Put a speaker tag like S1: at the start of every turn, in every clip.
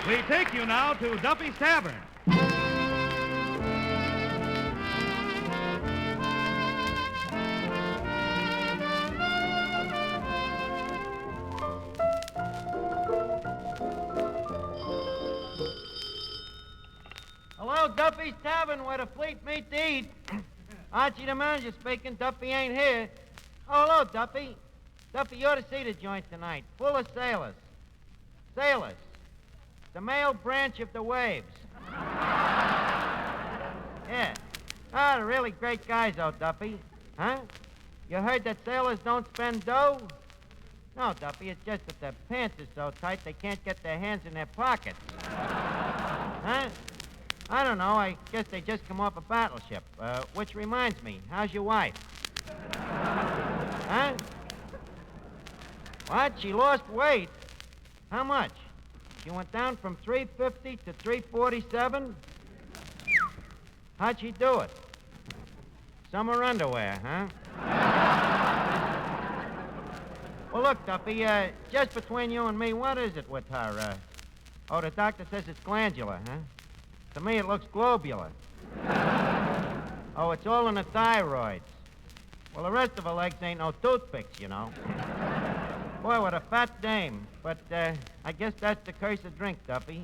S1: We take you now to Duffy'S Tavern.
S2: Hello, Duffy'S Tavern, where the fleet meet to eat. Archie, the manager, speaking. Duffy ain't here. Oh, hello, Duffy. Duffy, you ought to see the joint tonight. Full of sailors. Sailors. The male branch of the waves. Yeah. Ah, they're really great guys, though, Duffy. Huh? You heard that sailors don't spend dough? No, Duffy, it's just that their pants are so tight they can't get their hands in their pockets. Huh? I don't know. I guess they just come off a battleship. Which reminds me, how's your wife? Huh? What? She lost weight? How much? She went down from 350 to 347? How'd she do it? Summer underwear, huh? Well, look, Duffy, just between you and me, what is it with her? Oh, the doctor says it's glandular, huh? To me, it looks globular. Oh, it's all in the thyroids. Well, the rest of her legs ain't no toothpicks, you know. Boy, what a fat dame. But I guess that's the curse of drink, Duffy.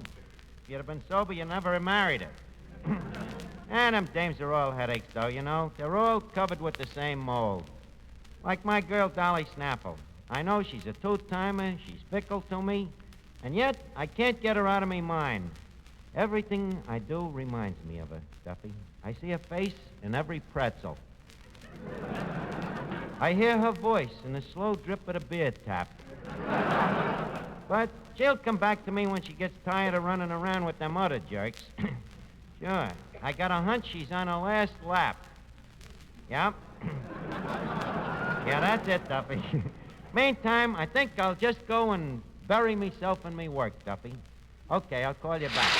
S2: If you'd have been sober, you never have married her. And them dames are all headaches, though, you know. They're all covered with the same mold. Like my girl, Dolly Snapple. I know she's a two-timer, she's fickle to me, and yet I can't get her out of me mind. Everything I do reminds me of her, Duffy. I see her face in every pretzel. I hear her voice in the slow drip of the beer tap. But she'll come back to me when she gets tired of running around with them other jerks. Sure. I got a hunch she's on her last lap. Yep. Yeah, that's it, Duffy. Meantime, I think I'll just go and bury myself in me work, Duffy. Okay, I'll call you back.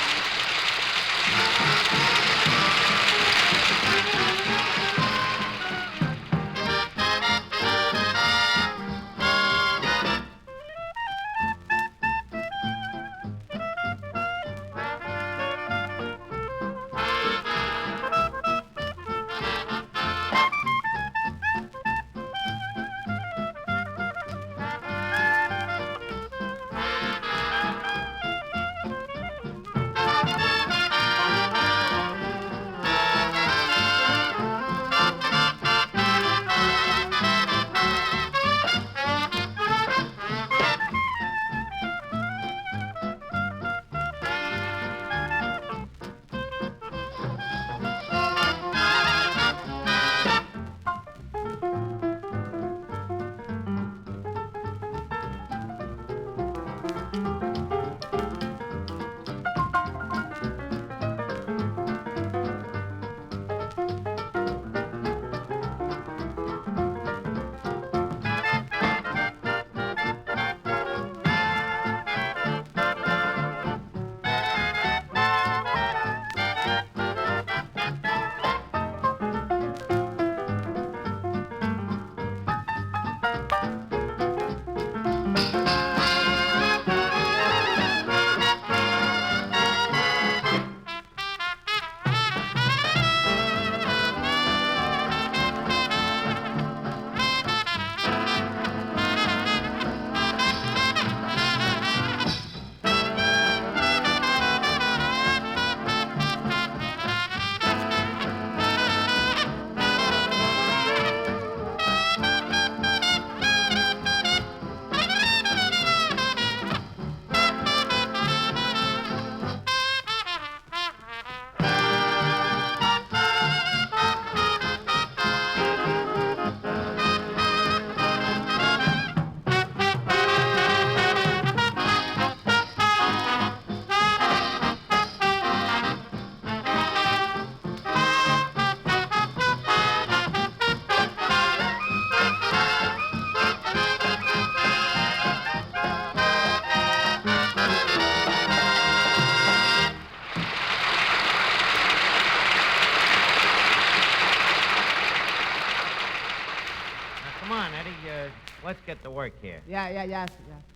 S2: Let's get to work here.
S3: Yes.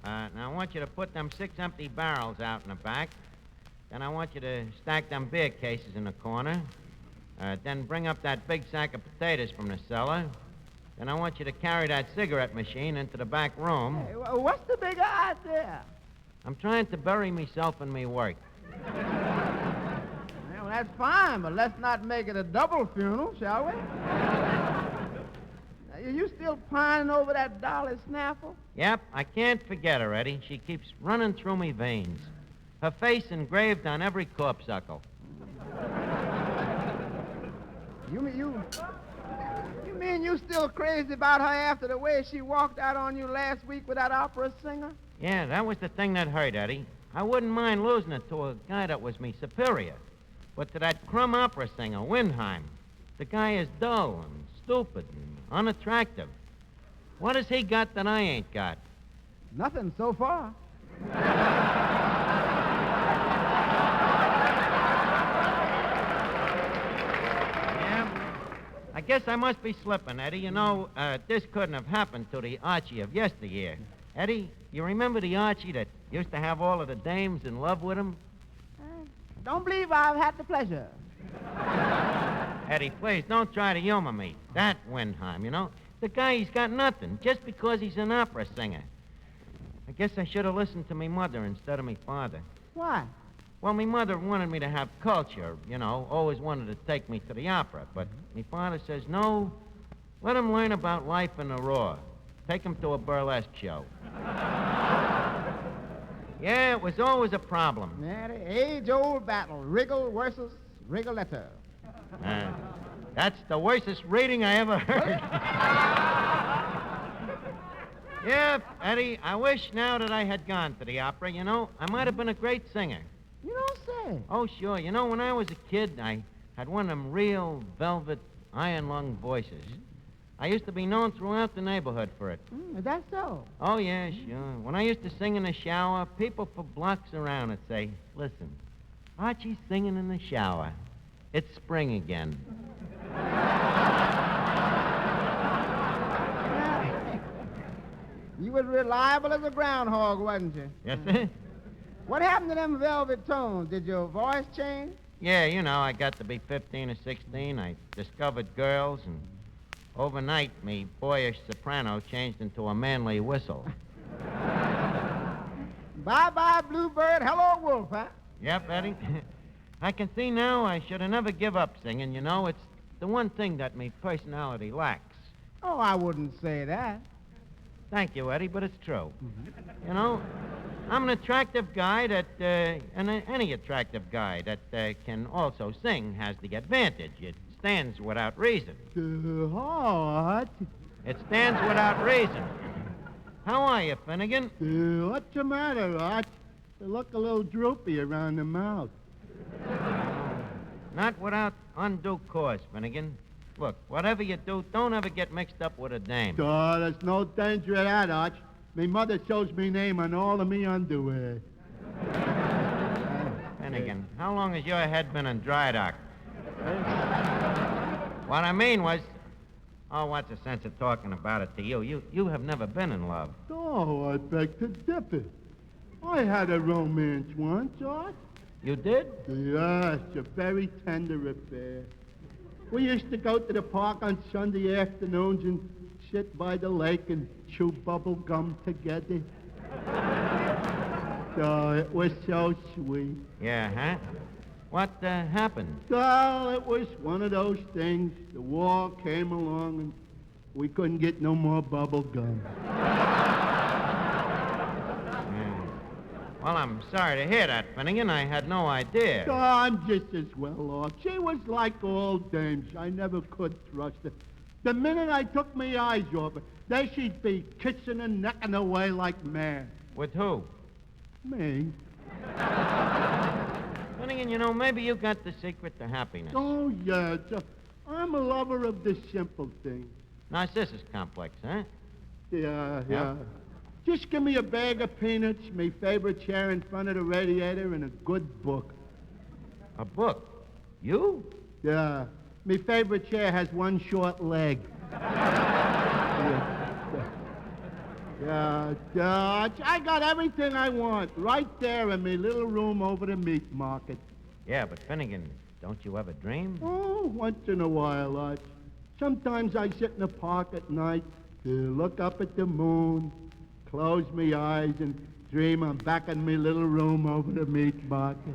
S2: Now, I want you to put them 6 empty barrels out in the back. Then I want you to stack them beer cases in the corner. Then bring up that big sack of potatoes from the cellar. Then I want you to carry that cigarette machine into the back room.
S3: Hey, what's the big idea?
S2: I'm trying to bury myself in me work.
S3: Well, that's fine, but let's not make it a double funeral, shall we? Are you still pining over that Dolly Snaffle?
S2: Yep, I can't forget her, Eddie. She keeps running through me veins. Her face engraved on every corpuscle.
S3: You mean you still crazy about her after the way she walked out on you last week with that opera singer?
S2: Yeah, that was the thing that hurt, Eddie. I wouldn't mind losing it to a guy that was me superior. But to that crumb opera singer, Windheim, the guy is dull and stupid and unattractive. What has he got that I ain't got?
S3: Nothing so far.
S2: I guess I must be slipping, Eddie. You know, this couldn't have happened to the Archie of yesteryear. Eddie, you remember the Archie that used to have all of the dames in love with him?
S3: Don't believe I've had the pleasure.
S2: Eddie, please, don't try to humor me. That Windheim, you know. The guy, he's got nothing, just because he's an opera singer. I guess I should have listened to me mother instead of me father.
S3: Why?
S2: Well, me mother wanted me to have culture, you know, always wanted to take me to the opera. But me father says, no, let him learn about life in the raw. Take him to a burlesque show. Yeah, it was always a problem.
S3: Yeah, the age-old battle, wriggle versus wriggletta.
S2: That's the worstest reading I ever heard. Yeah, Eddie, I wish now that I had gone to the opera, you know. I might have been a great singer.
S3: You don't say.
S2: Oh, sure. You know, when I was a kid, I had one of them real velvet, iron-lung voices. I used to be known throughout the neighborhood for it.
S3: Is that so?
S2: Oh, yeah, sure. When I used to sing in the shower, people for blocks around would say, listen, Archie's singing in the shower. It's spring again.
S3: You was reliable as a groundhog, wasn't you?
S2: Yes, sir?
S3: What happened to them velvet tones? Did your voice change?
S2: Yeah, you know, I got to be 15 or 16. I discovered girls, and overnight, me boyish soprano changed into a manly whistle.
S3: Bye-bye, bluebird. Hello, wolf, huh?
S2: Yep, Eddie. I can see now I should have never give up singing, you know. It's the one thing that me personality lacks.
S3: Oh, I wouldn't say that.
S2: Thank you, Eddie, but it's true. You know, I'm an attractive guy that, and any attractive guy that can also sing has the advantage. It stands without reason.
S3: What?
S2: It stands without reason. How are you, Finnegan?
S3: What's the matter, Arch? You look a little droopy around the mouth.
S2: Not without undue cause, Finnegan. Look, whatever you do, don't ever get mixed up with a dame.
S3: Oh, there's no danger of that, Arch. Me mother shows me name on all of me underwear.
S2: Finnegan, how long has your head been in dry dock? What I mean was... Oh, what's the sense of talking about it to you? You have never been in love.
S3: Oh, I beg to differ. I had a romance once, Arch.
S2: You did?
S3: Yes, a very tender affair. We used to go to the park on Sunday afternoons and sit by the lake and chew bubble gum together. Oh, it was so sweet.
S2: Yeah, huh? What happened?
S3: Oh, it was one of those things. The war came along and we couldn't get no more bubble gum.
S2: Well, I'm sorry to hear that, Finnegan. I had no idea.
S3: Oh, I'm just as well off. She was like all dames. I never could trust her. The minute I took my eyes off her, there she'd be kissing and necking away like mad.
S2: With who?
S3: Me?
S2: Finnegan, you know, maybe you got the secret to happiness.
S3: Oh, yeah. I'm a lover of the simple things.
S2: Narcissus complex, huh?
S3: Yeah.
S2: Yep.
S3: Just give me a bag of peanuts, my favorite chair in front of the radiator, and a good book.
S2: A book? You?
S3: Yeah. My favorite chair has one short leg. Yeah, Dutch, I got everything I want right there in me little room over the meat market.
S2: Yeah, but Finnegan, don't you ever dream?
S3: Oh, once in a while, Arch. Sometimes I sit in the park at night to look up at the moon, close me eyes, and dream I'm back in me little room over the meat market.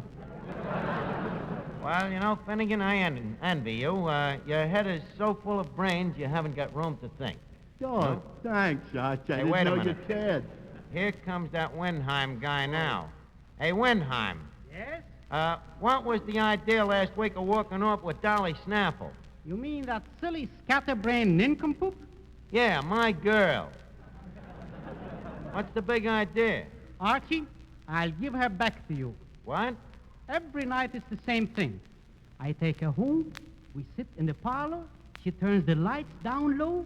S2: Well, you know, Finnegan, I envy you. Your head is so full of brains you haven't got room to think.
S3: Oh,
S2: No?
S3: thanks, Arch. I didn't
S2: wait a
S3: know you
S2: minute.
S3: cared.
S2: Here comes that Windheim guy now. Hey, Windheim.
S1: Yes?
S2: What was the idea last week of walking off with Dolly Snaffle?
S1: You mean that silly scatterbrain nincompoop?
S2: Yeah, my girl. What's the big idea?
S1: Archie, I'll give her back to you.
S2: What?
S1: Every night it's the same thing. I take her home, we sit in the parlor, she turns the lights down low,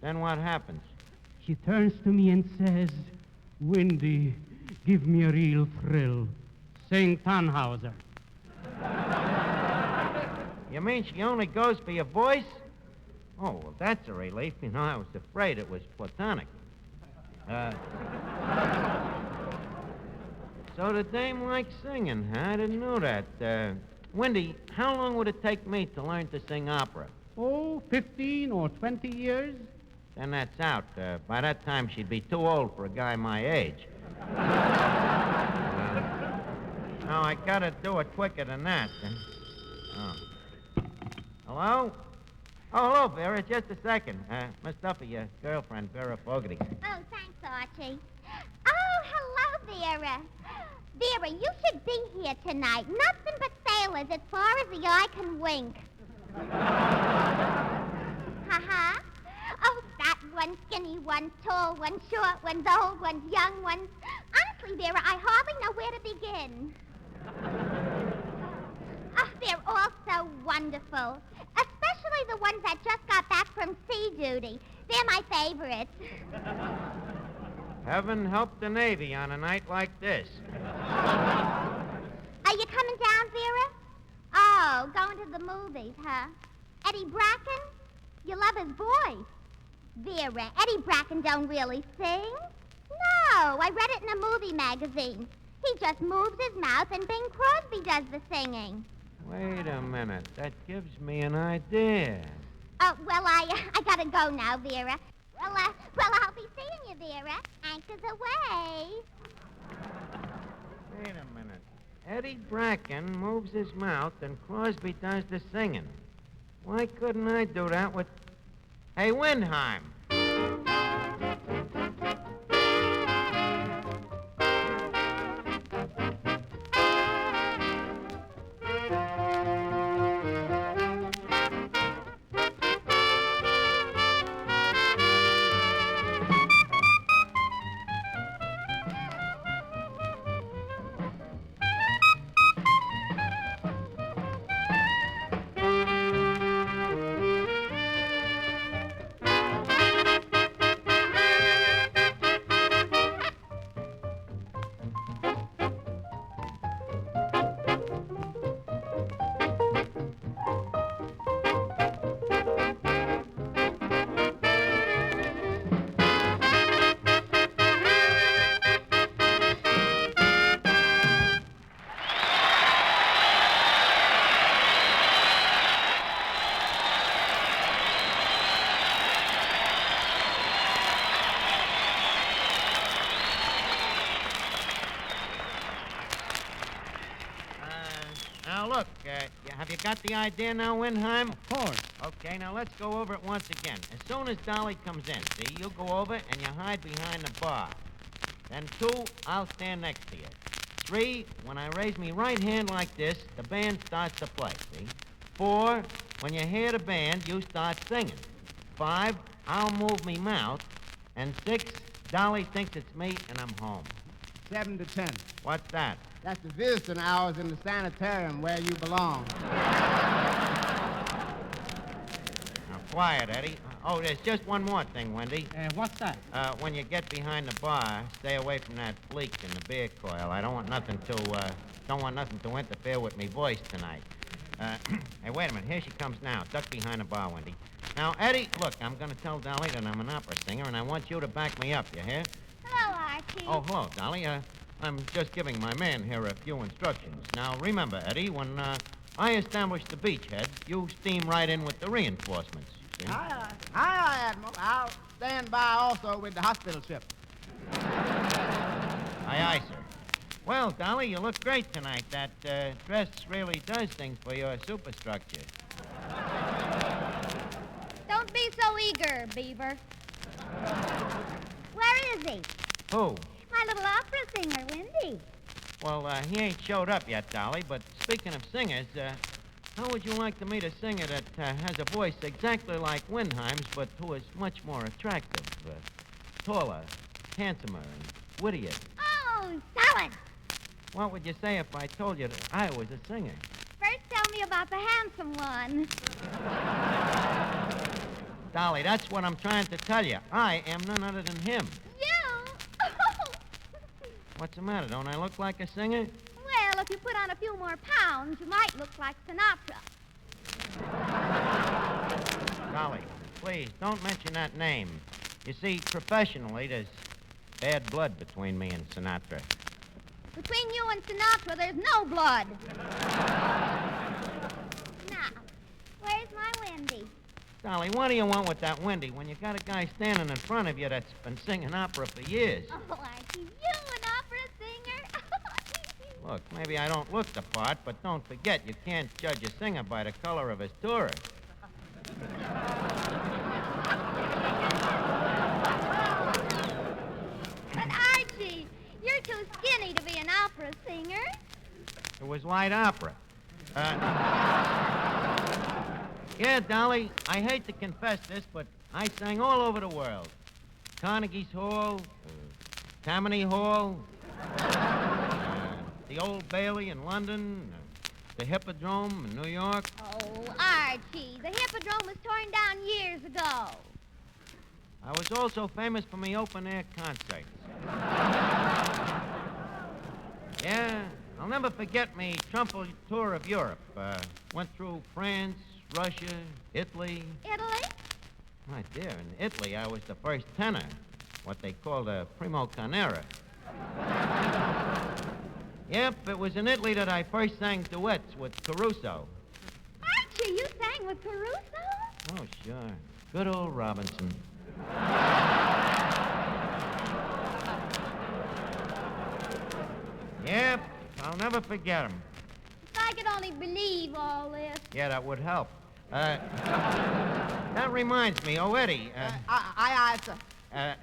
S2: Then what happens?
S1: she turns to me and says, Windy, give me a real thrill. Sing Tannhauser.
S2: You mean she only goes for your voice? Oh, well, that's a relief. You know, I was afraid it was platonic. So the dame likes singing, huh? I didn't know that. Wendy, how long would it take me to learn to sing opera?
S1: Oh, 15 or 20 years?
S2: Then that's out. By that time, she'd be too old for a guy my age. No, I gotta do it quicker than that. Oh. Hello? Oh, hello, Vera. Just a second. Miss Duffy, your girlfriend, Vera Fogarty.
S4: Oh, thanks, Archie. Oh, hello, Vera. Vera, you should be here tonight. Nothing but sailors as far as the eye can wink. Ha-ha. Oh, fat one, skinny one, tall one, short ones, old ones, young ones. Honestly, Vera, I hardly know where to begin. Oh, they're all so wonderful. Especially the ones that just got back from sea duty. They're my favorites.
S2: Heaven help the Navy on a night like this.
S4: Are you coming down, Vera? Oh, going to the movies, huh? Eddie Bracken? You love his voice. Vera, Eddie Bracken don't really sing. No, I read it in a movie magazine. He just moves his mouth and Bing Crosby does the singing.
S2: Wait a minute. That gives me an idea.
S4: Oh, well, I gotta go now, Vera. Well, I'll be seeing you, Vera. Anchors away.
S2: Wait a minute. Eddie Bracken moves his mouth and Crosby does the singing. Why couldn't I do that with... Hey, Windheim. Now, look, have you got the idea now, Windheim?
S1: Of course.
S2: Okay, now let's go over it once again. As soon as Dolly comes in, see, you go over and you hide behind the bar. Then 2, I'll stand next to you. 3, when I raise me right hand like this, the band starts to play, see? 4, when you hear the band, you start singing. 5, I'll move me mouth. And 6, Dolly thinks it's me and I'm home.
S5: 7 to 10.
S2: What's that?
S5: That's the visiting hours in the sanitarium where you belong.
S2: Now, quiet, Eddie. Oh, there's just one more thing, Wendy.
S1: What's that?
S2: When you get behind the bar, stay away from that bleak in the beer coil. I don't want nothing to interfere with me voice tonight. Hey, wait a minute. Here she comes now. Duck behind the bar, Wendy. Now, Eddie, look, I'm going to tell Dolly that I'm an opera singer, and I want you to back me up, you hear?
S4: Hello, Archie.
S2: Oh, hello, Dolly. I'm just giving my man here a few instructions. Now, remember, Eddie, when I establish the beachhead, you steam right in with the reinforcements. See?
S5: Aye, Admiral. I'll stand by also with the hospital ship.
S2: Aye, sir. Well, Dolly, you look great tonight. That dress really does things for your superstructure.
S4: Don't be so eager, Beaver. Where is he?
S2: Who?
S4: My little opera singer, Wendy.
S2: Well, he ain't showed up yet, Dolly, but speaking of singers, how would you like to meet a singer that has a voice exactly like Windheim's, but who is much more attractive, taller, handsomer, and wittier?
S4: Oh, Solid.
S2: What would you say if I told you that I was a singer?
S4: First tell me about the handsome one.
S2: Dolly, that's what I'm trying to tell you. I am none other than him.
S4: You?
S2: What's the matter? Don't I look like a singer?
S4: Well, if you put on a few more pounds, you might look like Sinatra.
S2: Dolly, please, don't mention that name. You see, professionally, there's bad blood between me and Sinatra.
S4: Between you and Sinatra, there's no blood. Now, where's my Wendy?
S2: Dolly, what do you want with that Wendy when you got a guy standing in front of you that's been singing opera for years?
S4: Oh, Archie, you an opera singer?
S2: Look, maybe I don't look the part, but don't forget, you can't judge a singer by the color of his tourist.
S4: But Archie, you're too skinny to be an opera singer.
S2: It was light opera. Yeah, Dolly, I hate to confess this, but I sang all over the world. Carnegie's Hall, Tammany Hall, the Old Bailey in London, the Hippodrome in New York.
S4: Oh, Archie, the Hippodrome was torn down years ago.
S2: I was also famous for my open-air concerts. Yeah, I'll never forget me trumpet tour of Europe. Went through France, Russia, Italy.
S4: Italy?
S2: My dear, in Italy, I was the first tenor, what they called a primo canera. Yep, it was in Italy that I first sang duets with Caruso.
S4: Archie, you sang with Caruso?
S2: Oh, sure. Good old Robinson. Yep, I'll never forget him.
S4: If I could only believe all this.
S2: Yeah, that would help. That reminds me. Oh, Eddie.
S5: Aye, sir.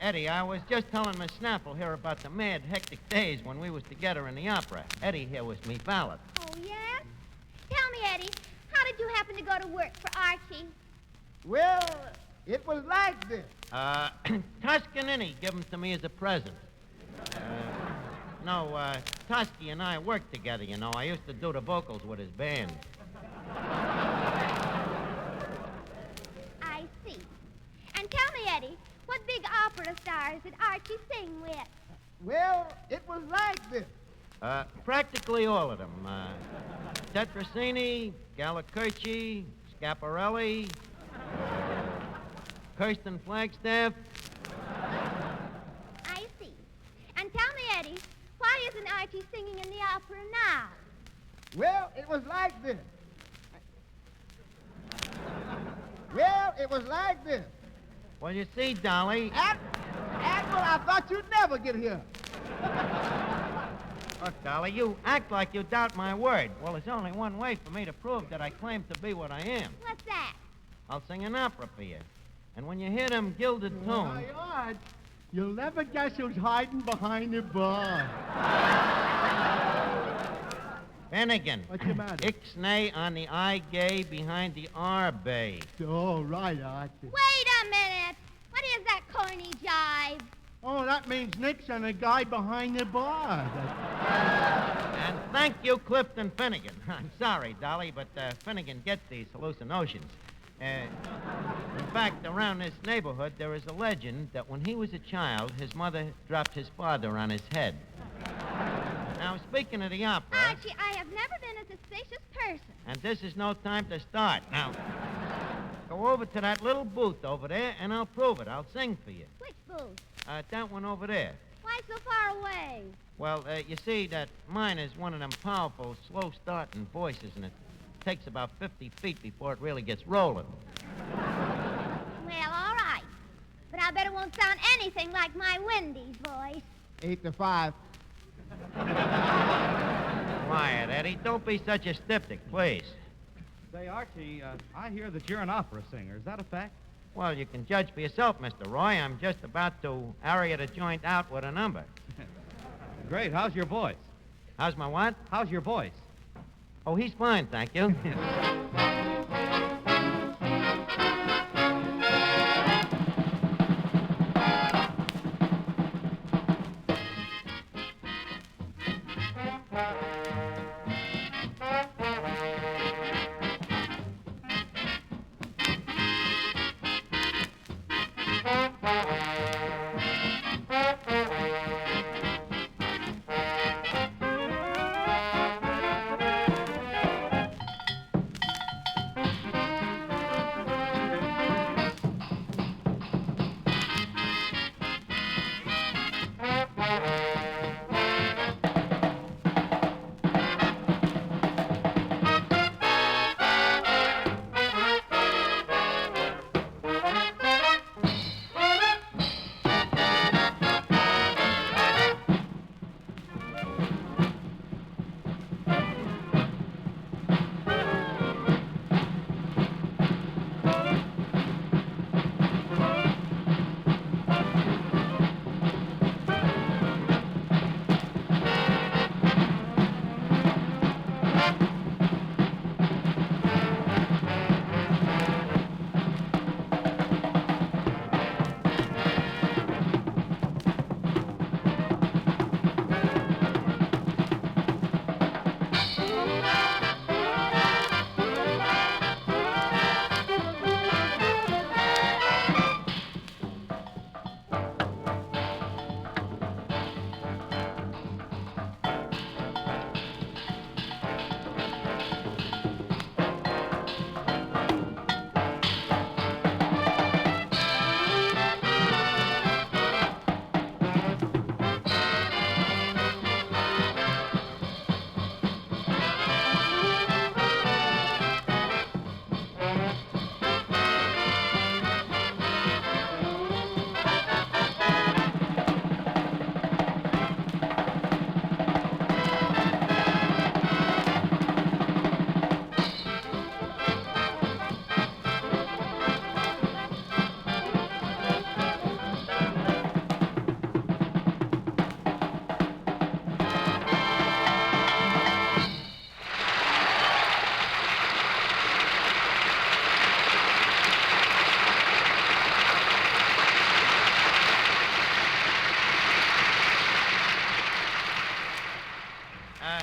S2: Eddie, I was just telling Miss Snaffle here about the mad, hectic days when we was together in the opera. Eddie here was me valet.
S4: Oh, yes? Tell me, Eddie, how did you happen to go to work for Archie?
S5: Well, it was like this.
S2: Toscanini gave him to me as a present. Tosky and I worked together, you know. I used to do the vocals with his band.
S4: I see. And tell me, Eddie, what big opera stars did Archie sing with?
S5: Well, it was like this.
S2: Practically all of them. Tetrasini, Gallicurci, Scaparelli, Kirsten Flagstaff.
S4: I see. And tell me, Eddie, why isn't Archie singing in the opera now?
S5: Well, it was like this. Well, it was like this.
S2: Well, you see, Dolly...
S5: Admiral, I thought you'd never get here.
S2: Look, Dolly, you act like you doubt my word. Well, there's only one way for me to prove that I claim to be what I am.
S4: What's that?
S2: I'll sing an opera for you. And when you hear them gilded tones...
S3: My God, you'll never guess who's hiding behind the bar.
S2: Finnegan.
S3: What's the matter?
S2: Ixnay on the I gay behind the R bay.
S3: Oh, right, Archie.
S4: Wait a minute. What is that corny jive?
S3: Oh, that means Nick's and a guy behind the bar.
S2: And thank you, Clifton Finnegan. I'm sorry, Dolly, but Finnegan gets these hallucinations. In fact, around this neighborhood, there is a legend that when he was a child, his mother dropped his father on his head. Now, speaking of the opera...
S4: Archie, I have never been a suspicious person.
S2: And this is no time to start. Now, go over to that little booth over there, and I'll prove it. I'll sing for you.
S4: Which booth?
S2: That one over there.
S4: Why so far away?
S2: Well, you see, that mine is one of them powerful, slow-starting voices, and it takes about 50 feet before it really gets rolling.
S4: Well, all right. But I bet it won't sound anything like my Wendy's voice.
S5: 8 to 5.
S2: Quiet, Eddie. Don't be such a styptic, please.
S6: Say, Archie, I hear that you're an opera singer. Is that a fact?
S2: Well, you can judge for yourself, Mr. Roy. I'm just about to aria the joint out with a number.
S6: Great. How's your voice?
S2: How's my what?
S6: How's your voice?
S2: Oh, he's fine, thank you.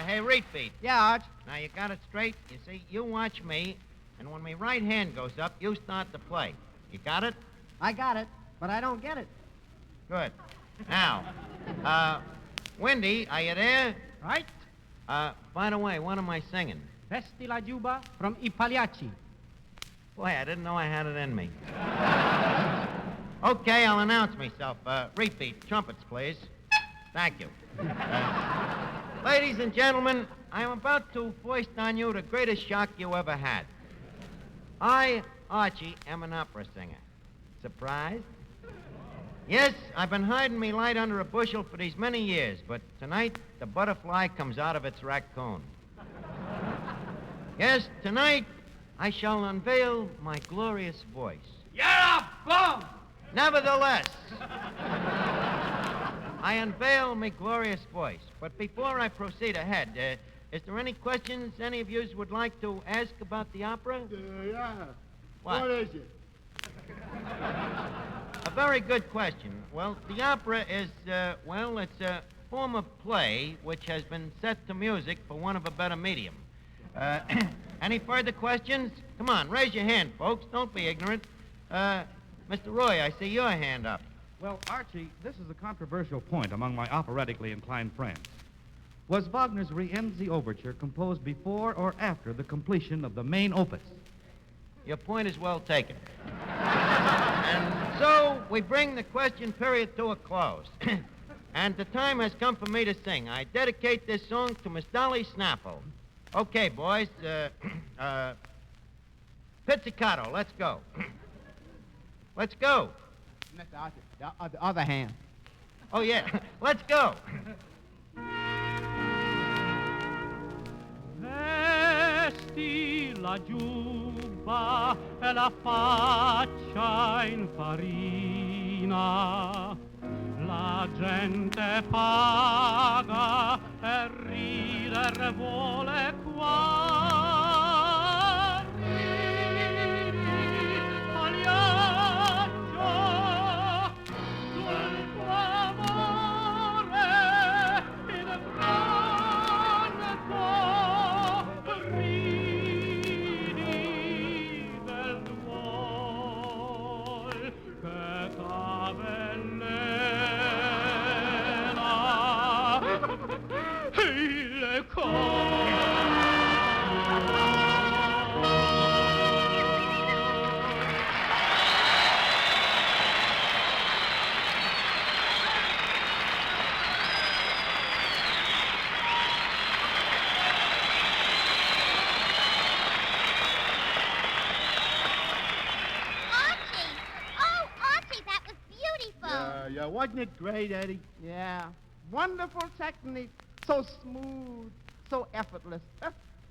S2: Hey, repeat.
S5: Yeah, Arch.
S2: Now, you got it straight? You see, you watch me, and when my right hand goes up, you start to play. You got it?
S5: I got it, but I don't get it.
S2: Good. Now, Wendy, are you there?
S1: Right?
S2: By the way, what am I singing?
S1: Vesti la Juba from I Pagliacci.
S2: Boy, I didn't know I had it in me. Okay, I'll announce myself. Repeat. Trumpets, please. Thank you. Ladies and gentlemen, I am about to foist on you the greatest shock you ever had. I, Archie, am an opera singer. Surprised? Yes, I've been hiding me light under a bushel for these many years, but tonight the butterfly comes out of its raccoon. Yes, tonight I shall unveil my glorious voice.
S1: You're a bum!
S2: Nevertheless, I unveil my glorious voice. But before I proceed ahead, is there any questions any of yous would like to ask about the opera?
S3: Yeah.
S2: What?
S3: What is it?
S2: A very good question. Well, the opera is, it's a form of play which has been set to music for want of a better medium. Any further questions? Come on, raise your hand, folks. Don't be ignorant. Mr. Roy, I see your hand up.
S6: Well, Archie, this is a controversial point among my operatically inclined friends. Was Wagner's Rienzi Overture composed before or after the completion of the main opus?
S2: Your point is well taken. And so we bring the question period to a close. And the time has come for me to sing. I dedicate this song to Miss Dolly Snapple. Okay, boys. Pizzicato, let's go. Let's go.
S5: Mr. Archie, the other hand.
S2: Oh, yeah. Let's go.
S1: Vesti la giubba e la faccia in farina, la gente paga e rider vuole qua. Ridi, pagliaccio, sul tuo amore in pranzo. Ridi del duol che t'avvelena il cor.
S4: Archie! Oh, Archie, that was beautiful.
S3: Yeah, wasn't it great, Eddie?
S5: Yeah. Wonderful technique. So smooth, so effortless.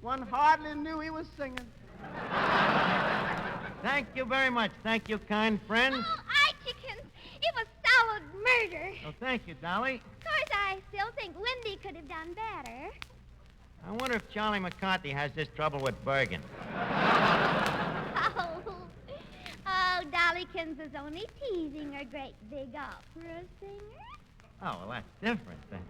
S5: One hardly knew he was singing.
S2: Thank you very much. Thank you, kind friends.
S4: Oh, Archiekins, it was solid murder.
S2: Oh, thank you, Dolly.
S4: Of course, I still think Wendy could have done better.
S2: I wonder if Charlie McCarthy has this trouble with Bergen.
S4: Oh, Dollykins is only teasing her great big opera singer.
S2: Oh, well, that's different then.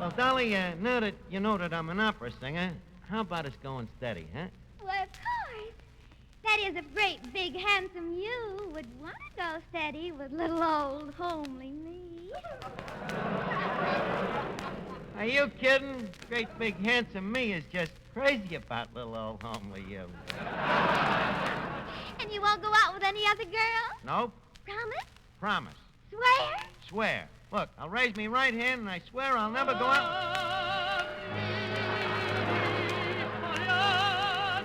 S2: Well, Dolly, now that you know that I'm an opera singer, how about us going steady, huh?
S4: Well, of course. That is, if great, big, handsome you would want to go steady with little old homely me.
S2: Are you kidding? Great, big, handsome me is just crazy about little old homely you.
S4: And you won't go out with any other girl?
S2: Nope.
S4: Promise?
S2: Promise.
S4: Swear?
S2: Swear. Look, I'll raise me right hand and I swear I'll never go out.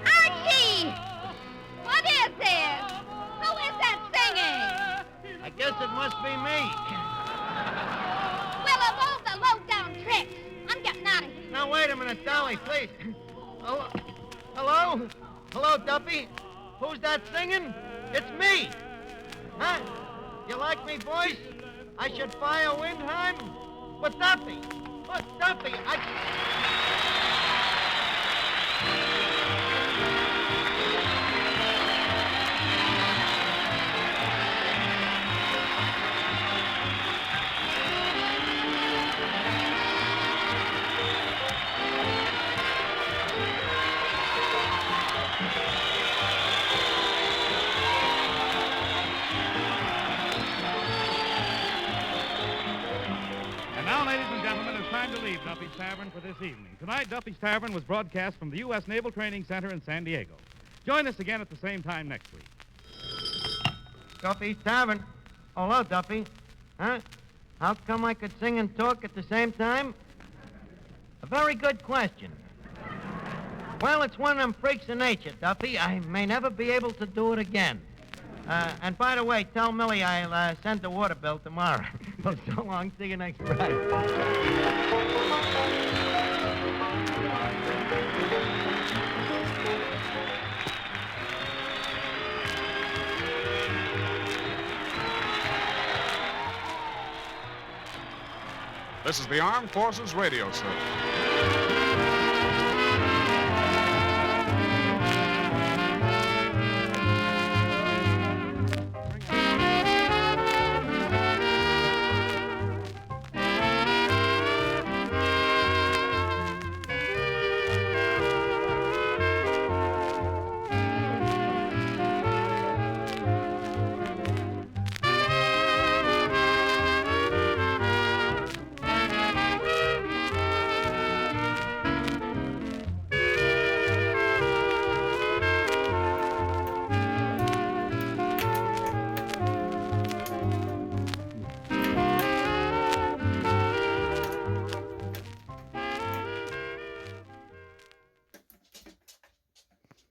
S4: Archie! What is this? Who is that singing?
S2: I guess it must be me.
S4: Well, of all the low-down tricks, I'm getting out of here.
S2: Now, wait a minute, Dolly, please. Hello? Hello? Hello, Duffy? Who's that singing? It's me. Huh? You like me, voice? I should fire Windheim? But Duffy,
S6: And now, ladies and gentlemen, it's time to leave Duffy's Tavern for this evening. Tonight, Duffy's Tavern was broadcast from the U.S. Naval Training Center in San Diego. Join us again at the same time next week.
S2: Duffy's Tavern. Oh, hello, Duffy. Huh? How come I could sing and talk at the same time? A very good question. Well, it's one of them freaks of nature, Duffy. I may never be able to do it again. And by the way, tell Millie I'll send the water bill tomorrow. Well, so long. See you next Friday.
S7: This is the Armed Forces Radio Service.